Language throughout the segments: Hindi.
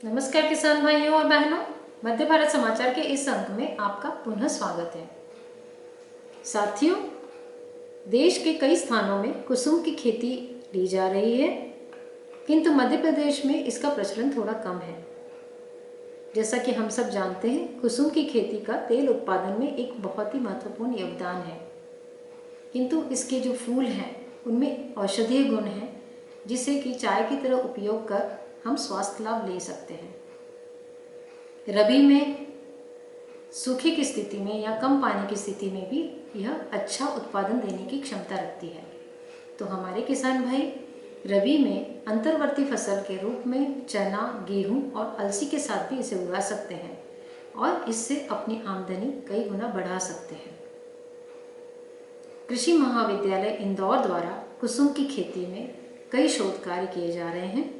नमस्कार किसान भाइयों और बहनों, मध्य भारत समाचार के इस अंक में आपका पुनः स्वागत है। साथियों, देश के कई स्थानों में कुसुम की खेती की जा रही है, किंतु मध्य प्रदेश में इसका प्रचलन थोड़ा कम है। जैसा कि हम सब जानते हैं, कुसुम की खेती का तेल उत्पादन में एक बहुत ही महत्वपूर्ण योगदान है, किंतु इसके जो फूल हैं उनमें औषधीय गुण हैं, जिसे कि चाय की तरह उपयोग कर हम स्वास्थ्य लाभ ले सकते हैं। रबी में सूखे की स्थिति में या कम पानी की स्थिति में भी यह अच्छा उत्पादन देने की क्षमता रखती है। तो हमारे किसान भाई रबी में अंतर्वर्ती फसल के रूप में चना, गेहूं और अलसी के साथ भी इसे उगा सकते हैं और इससे अपनी आमदनी कई गुना बढ़ा सकते हैं। कृषि महाविद्यालय इंदौर द्वारा कुसुम की खेती में कई शोध कार्य किए जा रहे हैं,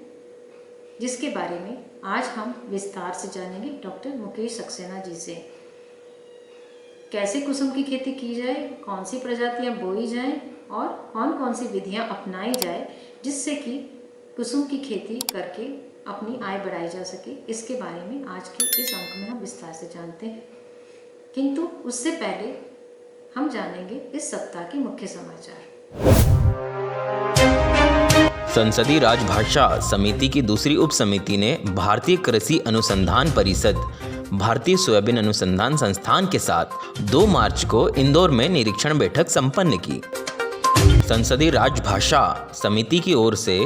जिसके बारे में आज हम विस्तार से जानेंगे डॉक्टर मुकेश सक्सेना जी से। कैसे कुसुम की खेती की जाए, कौन सी प्रजातियां बोई जाएं और कौन कौन सी विधियां अपनाई जाए जिससे कि कुसुम की खेती करके अपनी आय बढ़ाई जा सके, इसके बारे में आज के इस अंक में हम विस्तार से जानते हैं। किंतु उससे पहले हम जानेंगे इस सप्ताह के मुख्य समाचार। संसदीय राजभाषा समिति की दूसरी उप समिति ने भारतीय कृषि अनुसंधान परिषद, भारतीय सोयाबीन अनुसंधान संस्थान के साथ 2 मार्च को इंदौर में निरीक्षण बैठक संपन्न की। संसदीय राजभाषा समिति की ओर से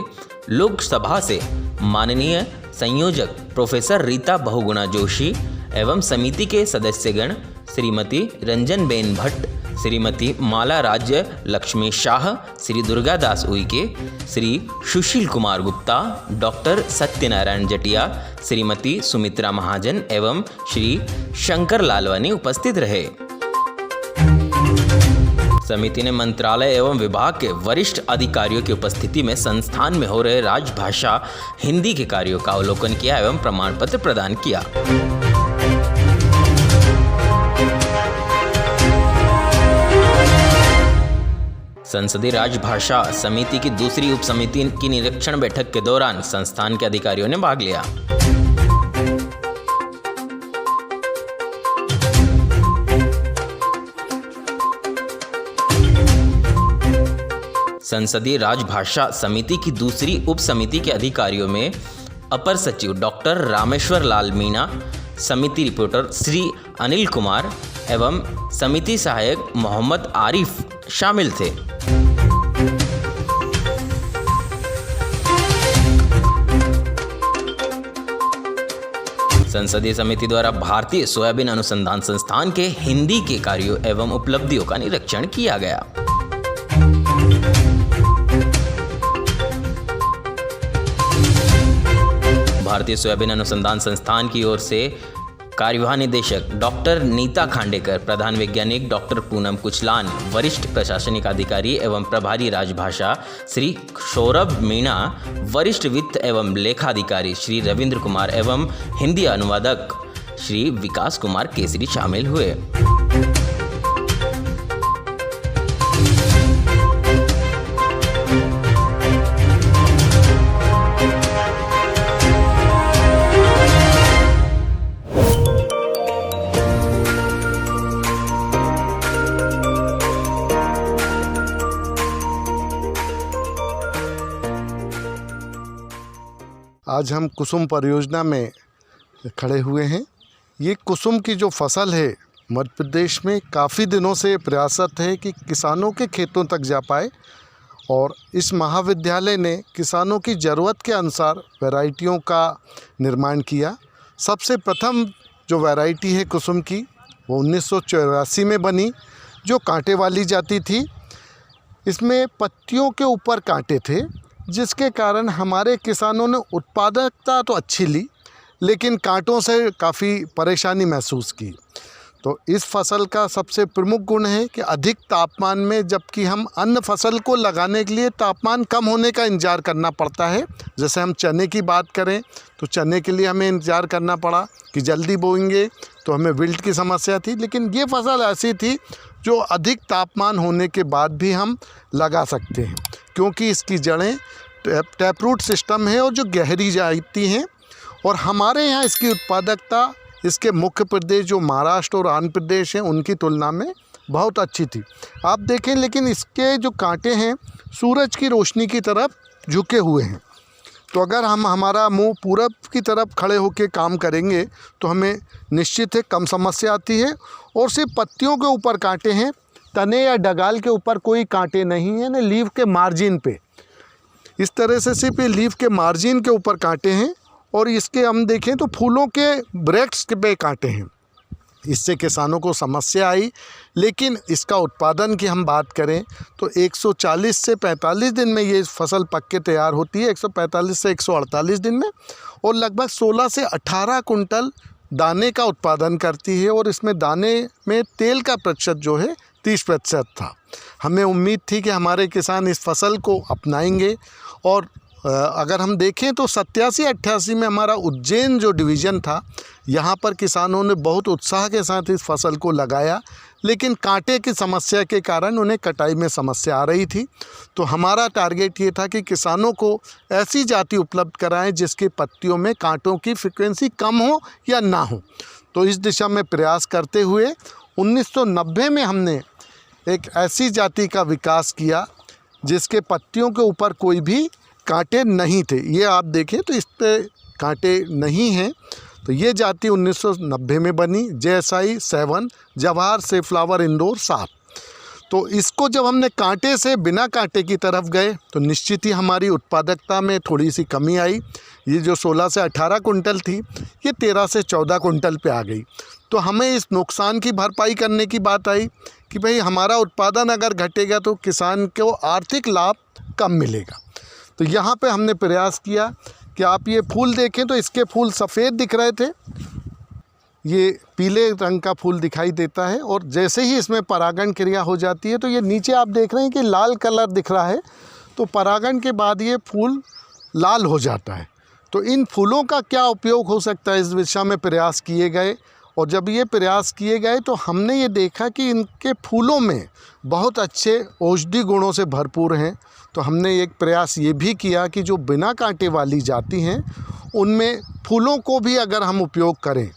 लोकसभा से माननीय संयोजक प्रोफेसर रीता बहुगुणा जोशी एवं समिति के सदस्यगण श्रीमती रंजनबेन भट्ट, श्रीमती माला राज्य लक्ष्मी शाह, श्री दुर्गादास उइके, श्री सुशील कुमार गुप्ता, डॉक्टर सत्यनारायण जटिया, श्रीमती सुमित्रा महाजन एवं श्री शंकर लालवानी उपस्थित रहे। समिति ने मंत्रालय एवं विभाग के वरिष्ठ अधिकारियों की उपस्थिति में संस्थान में हो रहे राजभाषा हिंदी के कार्यों का अवलोकन किया एवं प्रमाण पत्र प्रदान किया। संसदीय राजभाषा समिति की दूसरी उप समिति की निरीक्षण बैठक के दौरान संस्थान के अधिकारियों ने भाग लिया। संसदीय राजभाषा समिति की दूसरी उप समिति के अधिकारियों में अपर सचिव डॉक्टर रामेश्वर लाल मीणा, समिति रिपोर्टर श्री अनिल कुमार एवं समिति सहायक मोहम्मद आरिफ शामिल थे। संसदीय समिति द्वारा भारतीय सोयाबीन अनुसंधान संस्थान के हिंदी के कार्यों एवं उपलब्धियों का निरीक्षण किया गया। भारतीय सोयाबीन अनुसंधान संस्थान की ओर से कार्यवाही निदेशक डॉक्टर नीता खांडेकर, प्रधान वैज्ञानिक डॉक्टर पूनम कुचलान, वरिष्ठ प्रशासनिक अधिकारी एवं प्रभारी राजभाषा श्री सौरभ मीणा, वरिष्ठ वित्त एवं लेखाधिकारी श्री रविंद्र कुमार एवं हिंदी अनुवादक श्री विकास कुमार केसरी शामिल हुए। आज हम कुसुम परियोजना में खड़े हुए हैं। ये कुसुम की जो फसल है मध्य प्रदेश में काफ़ी दिनों से प्रयासरत है कि किसानों के खेतों तक जा पाए, और इस महाविद्यालय ने किसानों की ज़रूरत के अनुसार वैरायटियों का निर्माण किया। सबसे प्रथम जो वैरायटी है कुसुम की वो 1984 में बनी, जो कांटे वाली जाती थी। इसमें पत्तियों के ऊपर कांटे थे, जिसके कारण हमारे किसानों ने उत्पादकता तो अच्छी ली, लेकिन कांटों से काफ़ी परेशानी महसूस की। तो इस फसल का सबसे प्रमुख गुण है कि अधिक तापमान में, जबकि हम अन्य फसल को लगाने के लिए तापमान कम होने का इंतज़ार करना पड़ता है। जैसे हम चने की बात करें तो चने के लिए हमें इंतज़ार करना पड़ा कि जल्दी बोएंगे तो हमें विल्ट की समस्या थी, लेकिन ये फसल ऐसी थी जो अधिक तापमान होने के बाद भी हम लगा सकते हैं, क्योंकि इसकी जड़ें टैप रूट सिस्टम है और जो गहरी जाती हैं और हमारे यहाँ इसकी उत्पादकता इसके मुख्य प्रदेश जो महाराष्ट्र और आंध्र प्रदेश हैं उनकी तुलना में बहुत अच्छी थी। आप देखें, लेकिन इसके जो कांटे हैं सूरज की रोशनी की तरफ झुके हुए हैं। तो अगर हम हमारा मुंह पूरब की तरफ खड़े होकर काम करेंगे तो हमें निश्चित है कम समस्या आती है। और सिर्फ पत्तियों के ऊपर कांटे हैं, तने या डगाल के ऊपर कोई कांटे नहीं हैं, ना लीफ के मार्जिन पे। इस तरह से सिर्फ ये लीफ के मार्जिन के ऊपर कांटे हैं। और इसके हम देखें तो फूलों के ब्रेक्स पे कांटे हैं। इससे किसानों को समस्या आई, लेकिन इसका उत्पादन की हम बात करें तो 140 से 45 दिन में ये फसल पक के तैयार होती है, 145 से 148 दिन में, और लगभग 16 से 18 कुंटल दाने का उत्पादन करती है। और इसमें दाने में तेल का प्रतिशत जो है 30% था। हमें उम्मीद थी कि हमारे किसान इस फसल को अपनाएंगे। और अगर हम देखें तो 87-88 में हमारा उज्जैन जो डिवीज़न था, यहाँ पर किसानों ने बहुत उत्साह के साथ इस फसल को लगाया, लेकिन कांटे की समस्या के कारण उन्हें कटाई में समस्या आ रही थी। तो हमारा टारगेट ये था कि किसानों को ऐसी जाति उपलब्ध कराएं जिसकी पत्तियों में कांटों की फ्रिक्वेंसी कम हो या ना हो। तो इस दिशा में प्रयास करते हुए 1990 में हमने एक ऐसी जाति का विकास किया जिसके पत्तियों के ऊपर कोई भी कांटे नहीं थे। ये आप देखें तो इस पे कांटे नहीं हैं। तो ये जाति 1990 में बनी, JSI 7 जवाहर सेफ्लावर इंदौर 7। तो इसको जब हमने कांटे से बिना कांटे की तरफ गए तो निश्चित ही हमारी उत्पादकता में थोड़ी सी कमी आई। ये जो 16 से 18 कुंटल थी, ये 13 से 14 कुंटल पे आ गई। तो हमें इस नुकसान की भरपाई करने की बात आई कि भाई हमारा उत्पादन अगर घटेगा तो किसान को आर्थिक लाभ कम मिलेगा। तो यहाँ पे हमने प्रयास किया कि आप ये फूल देखें तो इसके फूल सफ़ेद दिख रहे थे, ये पीले रंग का फूल दिखाई देता है। और जैसे ही इसमें परागण क्रिया हो जाती है तो ये नीचे आप देख रहे हैं कि लाल कलर दिख रहा है। तो परागण के बाद ये फूल लाल हो जाता है। तो इन फूलों का क्या उपयोग हो सकता है, इस दिशा में प्रयास किए गए। और जब ये प्रयास किए गए तो हमने ये देखा कि इनके फूलों में बहुत अच्छे औषधि गुणों से भरपूर हैं। तो हमने एक प्रयास ये भी किया कि जो बिना कांटे वाली जाति हैं उनमें फूलों को भी अगर हम उपयोग करें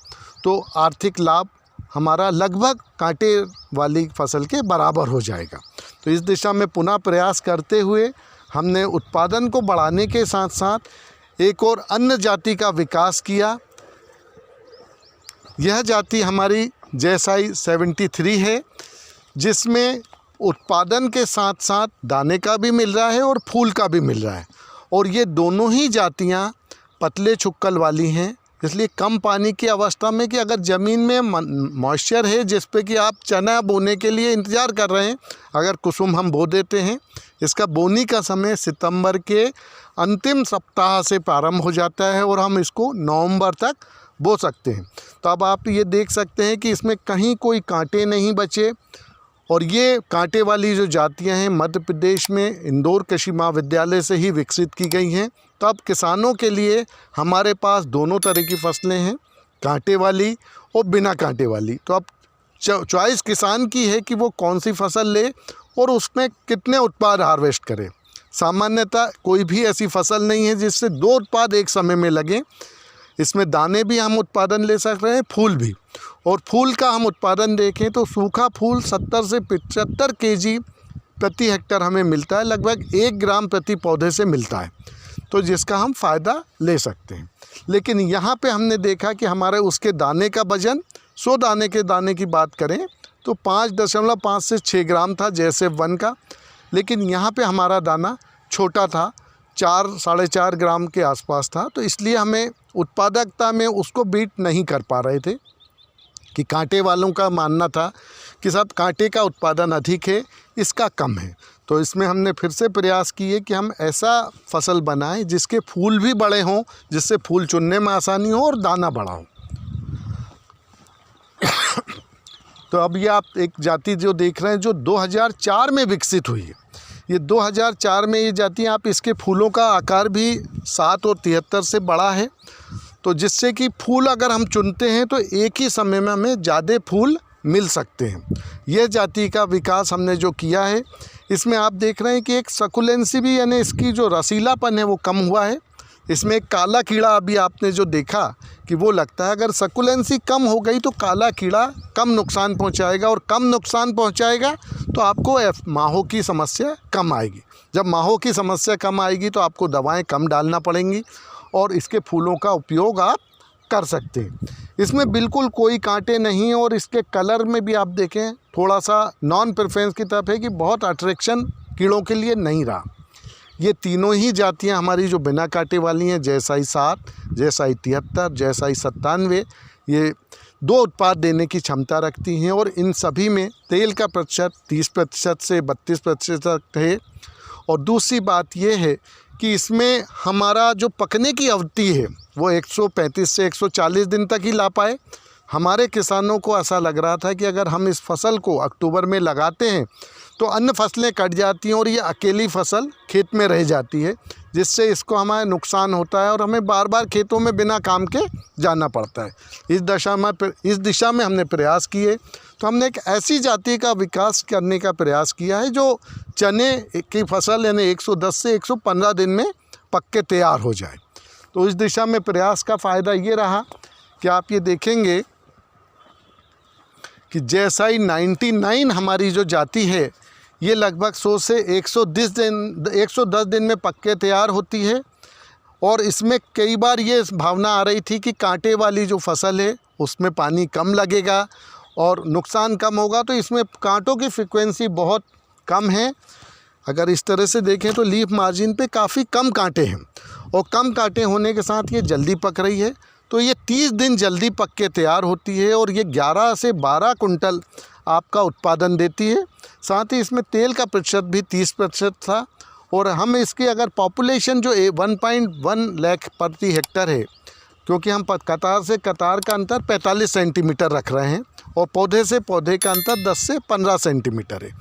तो आर्थिक लाभ हमारा लगभग कांटे वाली फसल के बराबर हो जाएगा। तो इस दिशा में पुनः प्रयास करते हुए हमने उत्पादन को बढ़ाने के साथ साथ एक और अन्य जाति का विकास किया। यह जाति हमारी JSI 73 है, जिसमें उत्पादन के साथ साथ दाने का भी मिल रहा है और फूल का भी मिल रहा है। और ये दोनों ही जातियाँ पतले छुक्कल वाली हैं, इसलिए कम पानी की अवस्था में कि अगर ज़मीन में मॉइस्चर है जिस पे कि आप चना बोने के लिए इंतज़ार कर रहे हैं, अगर कुसुम हम बो देते हैं, इसका बोनी का समय सितंबर के अंतिम सप्ताह से प्रारंभ हो जाता है और हम इसको नवंबर तक बो सकते हैं। तो अब आप ये देख सकते हैं कि इसमें कहीं कोई कांटे नहीं बचे। और ये कांटे वाली जो जातियां हैं मध्य प्रदेश में इंदौर कृषि महाविद्यालय से ही विकसित की गई हैं। तो अब किसानों के लिए हमारे पास दोनों तरह की फसलें हैं, कांटे वाली और बिना कांटे वाली। तो अब चॉइस किसान की है कि वो कौन सी फसल ले और उसमें कितने उत्पाद हार्वेस्ट करे। सामान्यतः कोई भी ऐसी फसल नहीं है जिससे 2 उत्पाद एक समय में लगें। इसमें दाने भी हम उत्पादन ले सक रहे हैं, फूल भी। और फूल का हम उत्पादन देखें तो सूखा फूल 70 से 75 kg प्रति हेक्टर हमें मिलता है, लगभग 1 ग्राम प्रति पौधे से मिलता है, तो जिसका हम फ़ायदा ले सकते हैं। लेकिन यहाँ पे हमने देखा कि हमारे उसके दाने का वजन 100 दाने के दाने की बात करें तो 5.5 से 6 ग्राम था JSF 1 का। लेकिन यहाँ पे हमारा दाना छोटा था, 4-4.5 ग्राम के आसपास था। तो इसलिए हमें उत्पादकता में उसको बीट नहीं कर पा रहे थे कि कांटे वालों का मानना था कि साहब कांटे का उत्पादन अधिक है, इसका कम है। तो इसमें हमने फिर से प्रयास किए कि हम ऐसा फसल बनाएं जिसके फूल भी बड़े हों, जिससे फूल चुनने में आसानी हो और दाना बड़ा हो। तो अब ये आप एक जाति जो देख रहे हैं जो 2004 में विकसित हुई है, ये 2004 में ये जाति, आप इसके फूलों का आकार भी 7 और 73 से बड़ा है। तो जिससे कि फूल अगर हम चुनते हैं तो एक ही समय में हमें ज़्यादा फूल मिल सकते हैं। यह जाति का विकास हमने जो किया है, इसमें आप देख रहे हैं कि एक सकुलेंसी भी, यानी इसकी जो रसीलापन है वो कम हुआ है। इसमें एक काला कीड़ा अभी आपने जो देखा कि वो लगता है, अगर सकुलेंसी कम हो गई तो काला कीड़ा कम नुकसान पहुंचाएगा, और कम नुकसान पहुंचाएगा तो आपको माहों की समस्या कम आएगी। जब माहों की समस्या कम आएगी तो आपको दवाएं कम डालना पड़ेंगी और इसके फूलों का उपयोग आप कर सकते हैं। इसमें बिल्कुल कोई कांटे नहीं, और इसके कलर में भी आप देखें थोड़ा सा नॉन प्रेफरेंस की तरफ है कि बहुत अट्रैक्शन कीड़ों के लिए नहीं रहा। ये तीनों ही जातियां हमारी जो बिना कांटे वाली हैं, जैसाई 7, जैसाई 73, जैसाई 97, ये 2 उत्पाद देने की क्षमता रखती हैं, और इन सभी में तेल का प्रतिशत 30% से 32% तक है। और दूसरी बात ये है कि इसमें हमारा जो पकने की अवधि है वो 135 से 140 दिन तक ही ला पाए। हमारे किसानों को ऐसा लग रहा था कि अगर हम इस फसल को अक्टूबर में लगाते हैं तो अन्य फसलें कट जाती हैं और ये अकेली फसल खेत में रह जाती है, जिससे इसको हमारा नुकसान होता है और हमें बार बार खेतों में बिना काम के जाना पड़ता है। इस दिशा में हमने प्रयास किए, तो हमने एक ऐसी जाति का विकास करने का प्रयास किया है जो चने की फसल यानी 110 से 115 दिन में पक के तैयार हो जाए। तो इस दिशा में प्रयास का फ़ायदा ये रहा कि आप ये देखेंगे कि जैसाई 99 हमारी जो जाति है ये लगभग 100 से 110 दिन में पक के तैयार होती है। और इसमें कई बार ये भावना आ रही थी कि कांटे वाली जो फसल है उसमें पानी कम लगेगा और नुकसान कम होगा, तो इसमें कांटों की फ्रीक्वेंसी बहुत कम है। अगर इस तरह से देखें तो लीफ मार्जिन पे काफ़ी कम कांटे हैं, और कम कांटे होने के साथ ये जल्दी पक रही है, तो ये 30 दिन जल्दी पक के तैयार होती है और ये 11 से 12 कुंटल आपका उत्पादन देती है। साथ ही इसमें तेल का प्रतिशत भी 30% था, और हम इसकी अगर पॉपुलेशन जो 1.1 लाख प्रति हेक्टर है, क्योंकि हम कतार से कतार का अंतर 45 सेंटीमीटर रख रहे हैं और पौधे से पौधे का अंतर 10 से 15 सेंटीमीटर है।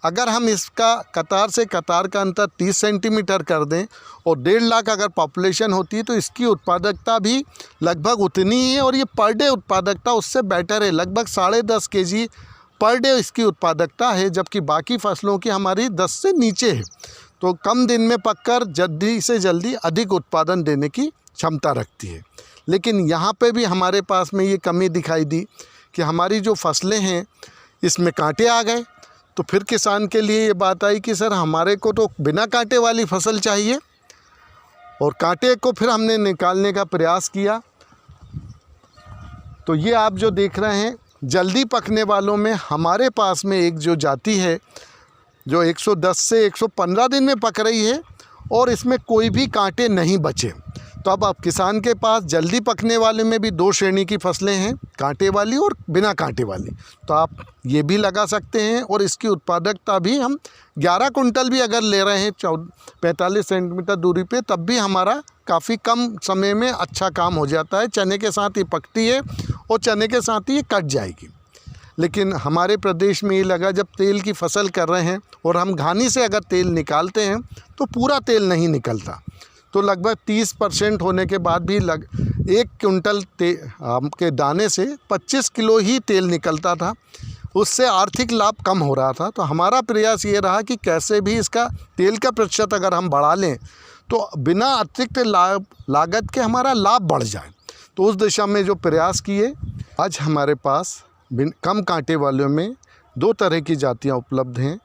अगर हम इसका कतार से कतार का अंतर 30 सेंटीमीटर कर दें और 1.5 लाख अगर पॉपुलेशन होती है तो इसकी उत्पादकता भी लगभग उतनी ही है, और ये पर डे उत्पादकता उससे बेटर है, लगभग 10.5 kg पर डे इसकी उत्पादकता है, जबकि बाकी फसलों की हमारी 10 से नीचे है। तो कम दिन में पककर जल्दी से जल्दी अधिक उत्पादन देने की क्षमता रखती है। लेकिन यहाँ पे भी हमारे पास में ये कमी दिखाई दी कि हमारी जो फसलें हैं इसमें कांटे आ गए। तो फिर किसान के लिए ये बात आई कि सर हमारे को तो बिना कांटे वाली फसल चाहिए, और कांटे को फिर हमने निकालने का प्रयास किया। तो ये आप जो देख रहे हैं जल्दी पकने वालों में हमारे पास में एक जो जाति है जो 110 से 115 दिन में पक रही है, और इसमें कोई भी कांटे नहीं बचे। तो अब किसान के पास जल्दी पकने वाले में भी 2 श्रेणी की फसलें हैं, कांटे वाली और बिना कांटे वाली। तो आप ये भी लगा सकते हैं, और इसकी उत्पादकता भी हम 11 कुंटल भी अगर ले रहे हैं 45 सेंटीमीटर दूरी पे, तब भी हमारा काफ़ी कम समय में अच्छा काम हो जाता है। चने के साथ ही पकती है और चने के साथ ही ये कट जाएगी। लेकिन हमारे प्रदेश में ये लगा जब तेल की फसल कर रहे हैं और हम घानी से अगर तेल निकालते हैं तो पूरा तेल नहीं निकलता, तो लगभग 30% होने के बाद भी 1 कुंटल के दाने से 25 किलो ही तेल निकलता था। उससे आर्थिक लाभ कम हो रहा था। तो हमारा प्रयास ये रहा कि कैसे भी इसका तेल का प्रतिशत अगर हम बढ़ा लें तो बिना अतिरिक्त लागत के हमारा लाभ बढ़ जाए। तो उस दिशा में जो प्रयास किए, आज हमारे पास कम कांटे वालों में 2 तरह की जातियाँ उपलब्ध हैं।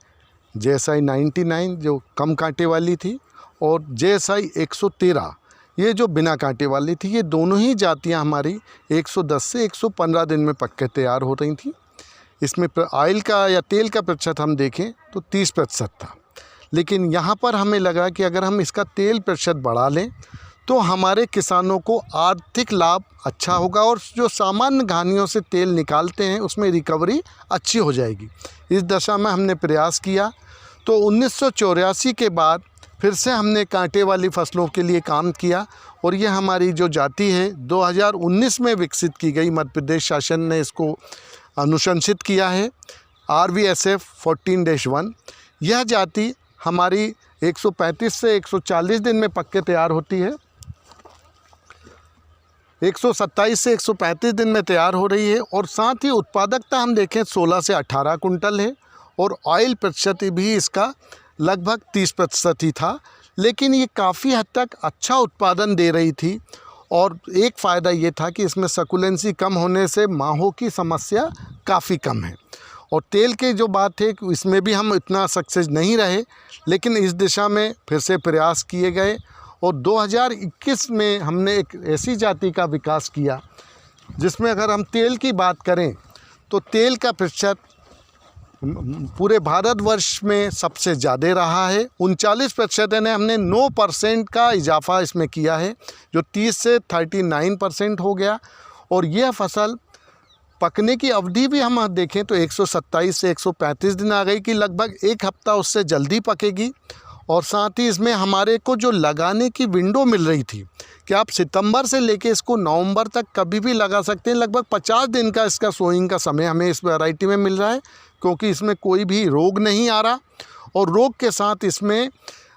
जैसाई 99 जो कम कांटे वाली थी, और जैसाई 113 ये जो बिना कांटे वाली थी। ये दोनों ही जातियां हमारी 110 से 115 दिन में पक के तैयार हो रही थी। इसमें ऑयल का या तेल का प्रतिशत हम देखें तो 30% था। लेकिन यहाँ पर हमें लगा कि अगर हम इसका तेल प्रतिशत बढ़ा लें तो हमारे किसानों को आर्थिक लाभ अच्छा होगा, और जो सामान्य घानियों से तेल निकालते हैं उसमें रिकवरी अच्छी हो जाएगी। इस दशा में हमने प्रयास किया। तो 1984 के बाद फिर से हमने कांटे वाली फसलों के लिए काम किया, और ये हमारी जो जाति है 2019 में विकसित की गई। मध्य प्रदेश शासन ने इसको अनुशंसित किया है, RVSF 14-1। यह जाति हमारी 135 से 140 दिन में पक के तैयार होती है, 127 से 135 दिन में तैयार हो रही है, और साथ ही उत्पादकता हम देखें 16 से 18 कुंटल है, और ऑयल प्रतिशत भी इसका लगभग 30% ही था। लेकिन ये काफ़ी हद तक अच्छा उत्पादन दे रही थी। और एक फ़ायदा ये था कि इसमें सकुलेंसी कम होने से माहों की समस्या काफ़ी कम है। और तेल की जो बात है इसमें भी हम इतना सक्सेस नहीं रहे, लेकिन इस दिशा में फिर से प्रयास किए गए और 2021 में हमने एक ऐसी जाति का विकास किया जिसमें अगर हम तेल की बात करें तो तेल का प्रतिशत पूरे भारतवर्ष में सबसे ज़्यादा रहा है। 39% यानी हमने 9% का इजाफा इसमें किया है, जो 30 से 39% हो गया। और यह फसल पकने की अवधि भी हम देखें तो 127 से 135 दिन आ गई कि लगभग एक हफ्ता उससे जल्दी पकेगी। और साथ ही इसमें हमारे को जो लगाने की विंडो मिल रही थी कि आप सितंबर से लेके इसको नवंबर तक कभी भी लगा सकते हैं, लगभग 50 दिन का इसका सोइंग का समय हमें इस वैरायटी में मिल रहा है, क्योंकि इसमें कोई भी रोग नहीं आ रहा। और रोग के साथ इसमें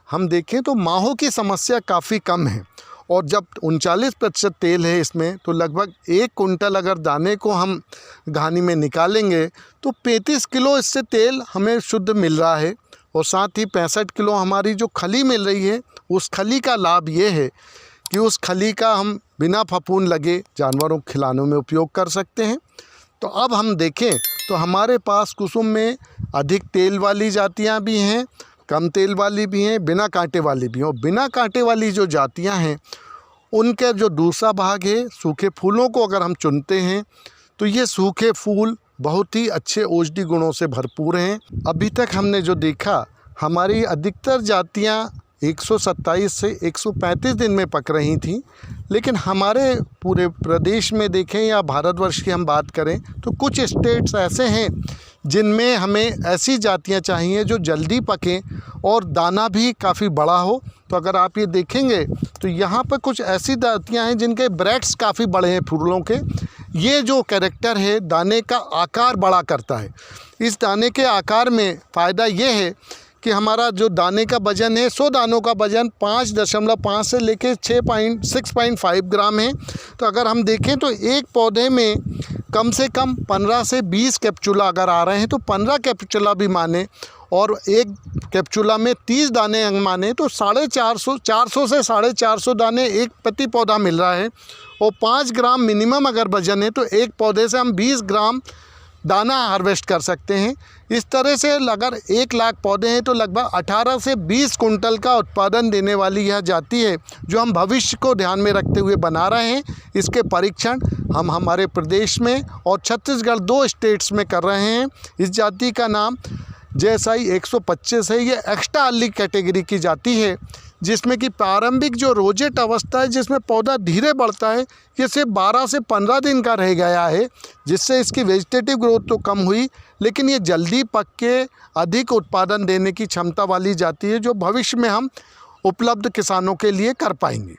हम देखें तो माहों की समस्या काफ़ी कम है। और जब 39% तेल है इसमें, तो लगभग 1 कुंटल अगर दाने को हम घानी में निकालेंगे तो 35 किलो इससे तेल हमें शुद्ध मिल रहा है। और साथ ही 65 किलो हमारी जो खली मिल रही है, उस खली का लाभ ये है कि उस खली का हम बिना फफूंद लगे जानवरों को खिलाने में उपयोग कर सकते हैं। तो अब हम देखें तो हमारे पास कुसुम में अधिक तेल वाली जातियां भी हैं, कम तेल वाली भी हैं, बिना कांटे वाली भी हैं। और बिना कांटे वाली जो जातियां हैं उनके जो दूसरा भाग है सूखे फूलों को अगर हम चुनते हैं तो ये सूखे फूल बहुत ही अच्छे औषधि गुणों से भरपूर हैं। अभी तक हमने जो देखा, हमारी अधिकतर जातियां 127 से 135 दिन में पक रही थी, लेकिन हमारे पूरे प्रदेश में देखें या भारतवर्ष की हम बात करें तो कुछ स्टेट्स ऐसे हैं जिनमें हमें ऐसी जातियां चाहिए जो जल्दी पकें और दाना भी काफ़ी बड़ा हो। तो अगर आप ये देखेंगे तो यहाँ पर कुछ ऐसी जातियां हैं जिनके ब्रेड्स काफ़ी बड़े हैं फूलों के। ये जो कैरेक्टर है दाने का आकार बड़ा करता है। इस दाने के आकार में फ़ायदा ये है कि हमारा जो दाने का वज़न है, 100 दानों का वज़न 5.5 से लेके 6.5 ग्राम है। तो अगर हम देखें तो एक पौधे में कम से कम 15 से 20 कैप्सूला अगर आ रहे हैं तो 15 कैप्सूला भी माने और एक कैप्सूला में 30 दाने माने तो 450 से 450 दाने एक प्रति पौधा मिल रहा है। और 5 ग्राम मिनिमम अगर वज़न है तो एक पौधे से हम 20 ग्राम दाना हार्वेस्ट कर सकते हैं। इस तरह से अगर 1 लाख पौधे हैं तो लगभग 18 से 20 कुंटल का उत्पादन देने वाली यह जाति है, जो हम भविष्य को ध्यान में रखते हुए बना रहे हैं। इसके परीक्षण हम हमारे प्रदेश में और छत्तीसगढ़ 2 स्टेट्स में कर रहे हैं। इस जाति का नाम JSI 125 है। ये एक्स्ट्रा अर्ली कैटेगरी की जाति है, जिसमें कि प्रारंभिक जो रोजेट अवस्था है जिसमें पौधा धीरे बढ़ता है, ये सिर्फ 12 से 15 दिन का रह गया है, जिससे इसकी वेजिटेटिव ग्रोथ तो कम हुई, लेकिन ये जल्दी पक के अधिक उत्पादन देने की क्षमता वाली जाति है, जो भविष्य में हम उपलब्ध किसानों के लिए कर पाएंगे।